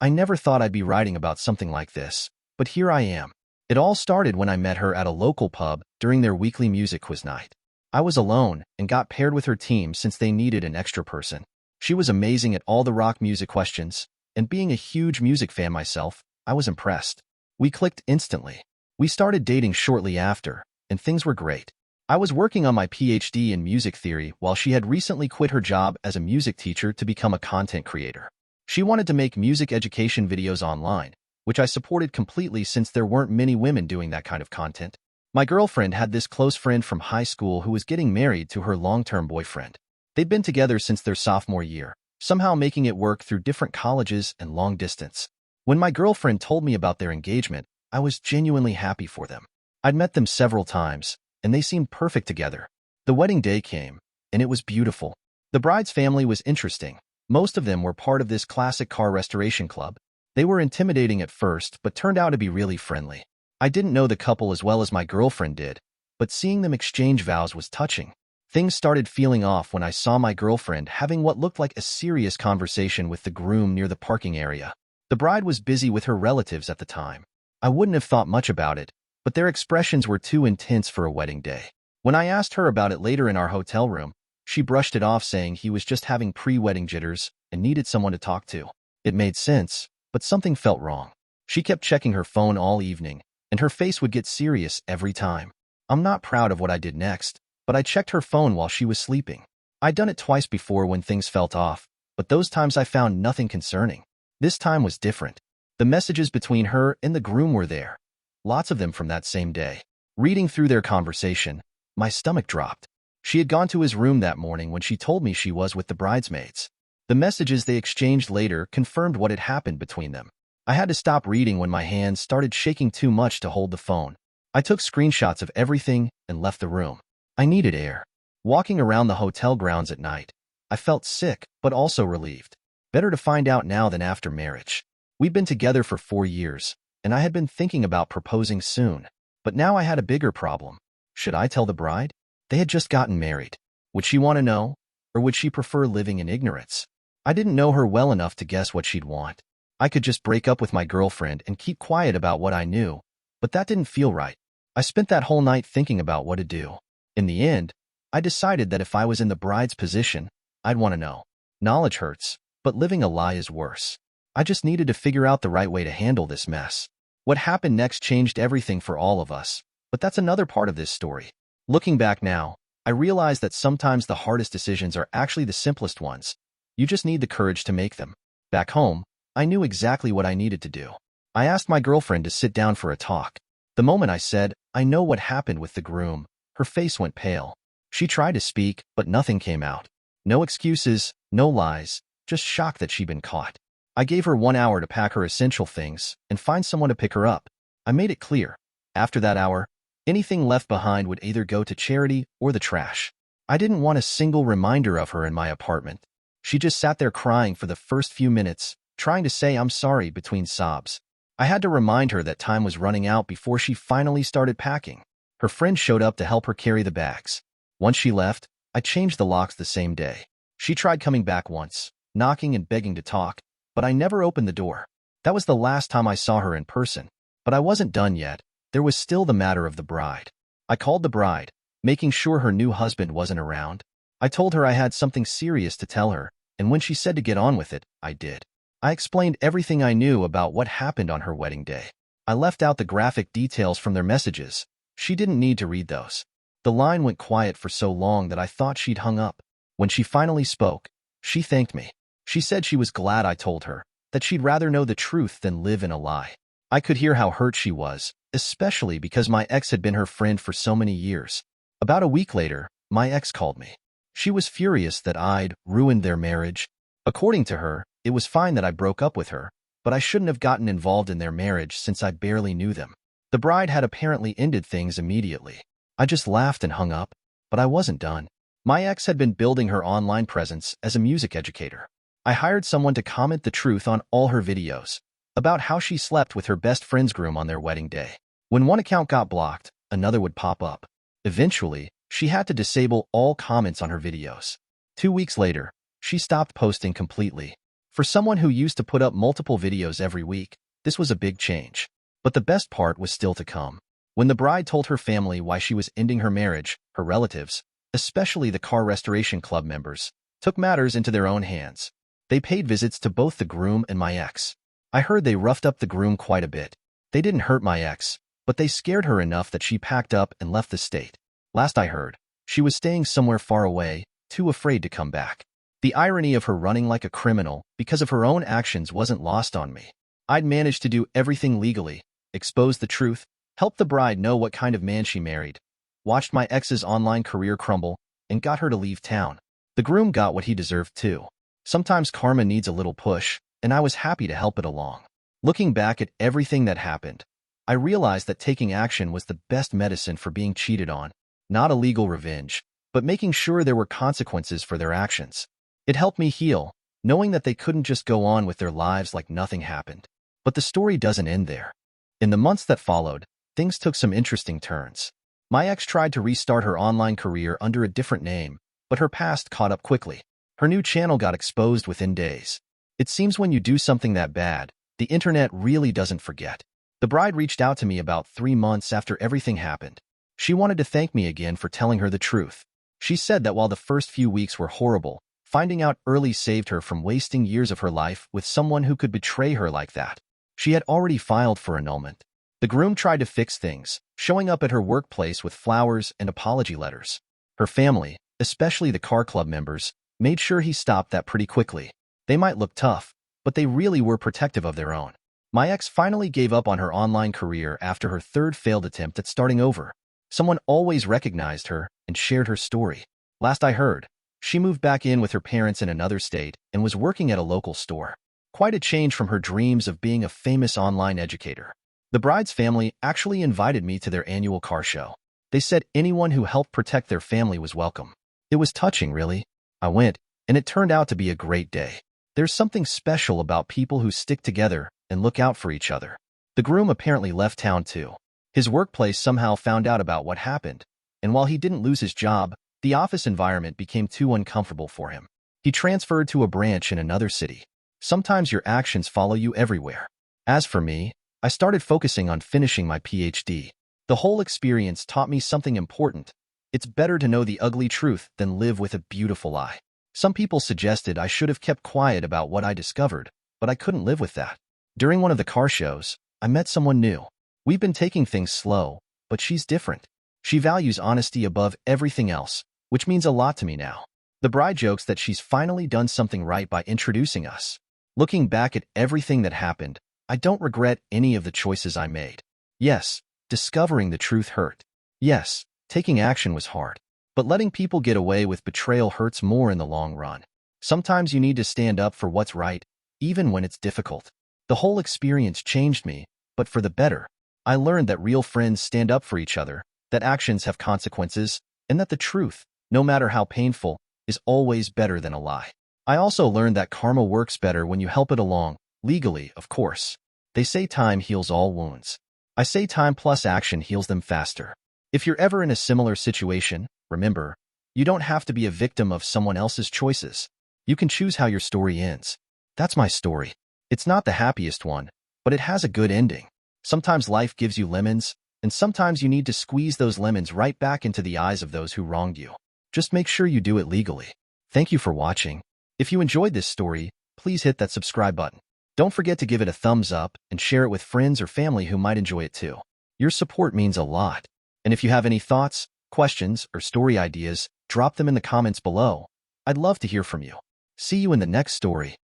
I never thought I'd be writing about something like this, but here I am. It all started when I met her at a local pub during their weekly music quiz night. I was alone and got paired with her team since they needed an extra person. She was amazing at all the rock music questions, and being a huge music fan myself, I was impressed. We clicked instantly. We started dating shortly after, and things were great. I was working on my PhD in music theory while she had recently quit her job as a music teacher to become a content creator. She wanted to make music education videos online, which I supported completely since there weren't many women doing that kind of content. My girlfriend had this close friend from high school who was getting married to her long-term boyfriend. They'd been together since their sophomore year, somehow making it work through different colleges and long distance. When my girlfriend told me about their engagement, I was genuinely happy for them. I'd met them several times, and they seemed perfect together. The wedding day came, and it was beautiful. The bride's family was interesting. Most of them were part of this classic car restoration club. They were intimidating at first, but turned out to be really friendly. I didn't know the couple as well as my girlfriend did, but seeing them exchange vows was touching. Things started feeling off when I saw my girlfriend having what looked like a serious conversation with the groom near the parking area. The bride was busy with her relatives at the time. I wouldn't have thought much about it, but their expressions were too intense for a wedding day. When I asked her about it later in our hotel room, she brushed it off saying he was just having pre-wedding jitters and needed someone to talk to. It made sense, but something felt wrong. She kept checking her phone all evening, and her face would get serious every time. I'm not proud of what I did next, but I checked her phone while she was sleeping. I'd done it twice before when things felt off, but those times I found nothing concerning. This time was different. The messages between her and the groom were there, lots of them from that same day. Reading through their conversation, my stomach dropped. She had gone to his room that morning when she told me she was with the bridesmaids. The messages they exchanged later confirmed what had happened between them. I had to stop reading when my hands started shaking too much to hold the phone. I took screenshots of everything and left the room. I needed air. Walking around the hotel grounds at night, I felt sick, but also relieved. Better to find out now than after marriage. We'd been together for 4 years, and I had been thinking about proposing soon. But now I had a bigger problem. Should I tell the bride? They had just gotten married. Would she want to know, or would she prefer living in ignorance? I didn't know her well enough to guess what she'd want. I could just break up with my girlfriend and keep quiet about what I knew, but that didn't feel right. I spent that whole night thinking about what to do. In the end, I decided that if I was in the bride's position, I'd want to know. Knowledge hurts, but living a lie is worse. I just needed to figure out the right way to handle this mess. What happened next changed everything for all of us, but that's another part of this story. Looking back now, I realize that sometimes the hardest decisions are actually the simplest ones. You just need the courage to make them. Back home, I knew exactly what I needed to do. I asked my girlfriend to sit down for a talk. The moment I said, I know what happened with the groom, her face went pale. She tried to speak, but nothing came out. No excuses, no lies, just shock that she'd been caught. I gave her 1 hour to pack her essential things and find someone to pick her up. I made it clear. After that hour, anything left behind would either go to charity or the trash. I didn't want a single reminder of her in my apartment. She just sat there crying for the first few minutes, trying to say I'm sorry between sobs. I had to remind her that time was running out before she finally started packing. Her friend showed up to help her carry the bags. Once she left, I changed the locks the same day. She tried coming back once, knocking and begging to talk, but I never opened the door. That was the last time I saw her in person. But I wasn't done yet. There was still the matter of the bride. I called the bride, making sure her new husband wasn't around. I told her I had something serious to tell her, and when she said to get on with it, I did. I explained everything I knew about what happened on her wedding day. I left out the graphic details from their messages. She didn't need to read those. The line went quiet for so long that I thought she'd hung up. When she finally spoke, she thanked me. She said she was glad I told her, that she'd rather know the truth than live in a lie. I could hear how hurt she was, especially because my ex had been her friend for so many years. About a week later, my ex called me. She was furious that I'd ruined their marriage. According to her, it was fine that I broke up with her, but I shouldn't have gotten involved in their marriage since I barely knew them. The bride had apparently ended things immediately. I just laughed and hung up, but I wasn't done. My ex had been building her online presence as a music educator. I hired someone to comment the truth on all her videos about how she slept with her best friend's groom on their wedding day. When one account got blocked, another would pop up. Eventually, she had to disable all comments on her videos. 2 weeks later, she stopped posting completely. For someone who used to put up multiple videos every week, this was a big change. But the best part was still to come. When the bride told her family why she was ending her marriage, her relatives, especially the car restoration club members, took matters into their own hands. They paid visits to both the groom and my ex. I heard they roughed up the groom quite a bit. They didn't hurt my ex, but they scared her enough that she packed up and left the state. Last I heard, she was staying somewhere far away, too afraid to come back. The irony of her running like a criminal because of her own actions wasn't lost on me. I'd managed to do everything legally, expose the truth, help the bride know what kind of man she married, watched my ex's online career crumble, and got her to leave town. The groom got what he deserved too. Sometimes karma needs a little push, and I was happy to help it along. Looking back at everything that happened, I realized that taking action was the best medicine for being cheated on, not a legal revenge, but making sure there were consequences for their actions. It helped me heal, knowing that they couldn't just go on with their lives like nothing happened. But the story doesn't end there. In the months that followed, things took some interesting turns. My ex tried to restart her online career under a different name, but her past caught up quickly. Her new channel got exposed within days. It seems when you do something that bad, the internet really doesn't forget. The bride reached out to me about 3 months after everything happened. She wanted to thank me again for telling her the truth. She said that while the first few weeks were horrible, finding out early saved her from wasting years of her life with someone who could betray her like that. She had already filed for annulment. The groom tried to fix things, showing up at her workplace with flowers and apology letters. Her family, especially the car club members, made sure he stopped that pretty quickly. They might look tough, but they really were protective of their own. My ex finally gave up on her online career after her third failed attempt at starting over. Someone always recognized her and shared her story. Last I heard, she moved back in with her parents in another state and was working at a local store. Quite a change from her dreams of being a famous online educator. The bride's family actually invited me to their annual car show. They said anyone who helped protect their family was welcome. It was touching, really. I went, and it turned out to be a great day. There's something special about people who stick together and look out for each other. The groom apparently left town too. His workplace somehow found out about what happened, and while he didn't lose his job, the office environment became too uncomfortable for him. He transferred to a branch in another city. Sometimes your actions follow you everywhere. As for me, I started focusing on finishing my PhD. The whole experience taught me something important. It's better to know the ugly truth than live with a beautiful lie. Some people suggested I should have kept quiet about what I discovered, but I couldn't live with that. During one of the car shows, I met someone new. We've been taking things slow, but she's different. She values honesty above everything else, which means a lot to me now. The bride jokes that she's finally done something right by introducing us. Looking back at everything that happened, I don't regret any of the choices I made. Yes, discovering the truth hurt. Yes, taking action was hard. But letting people get away with betrayal hurts more in the long run. Sometimes you need to stand up for what's right, even when it's difficult. The whole experience changed me, but for the better. I learned that real friends stand up for each other, that actions have consequences, and that the truth, no matter how painful, is always better than a lie. I also learned that karma works better when you help it along, legally, of course. They say time heals all wounds. I say time plus action heals them faster. If you're ever in a similar situation, remember, you don't have to be a victim of someone else's choices. You can choose how your story ends. That's my story. It's not the happiest one, but it has a good ending. Sometimes life gives you lemons, and sometimes you need to squeeze those lemons right back into the eyes of those who wronged you. Just make sure you do it legally. Thank you for watching. If you enjoyed this story, please hit that subscribe button. Don't forget to give it a thumbs up and share it with friends or family who might enjoy it too. Your support means a lot. And if you have any thoughts, questions, or story ideas, drop them in the comments below. I'd love to hear from you. See you in the next story.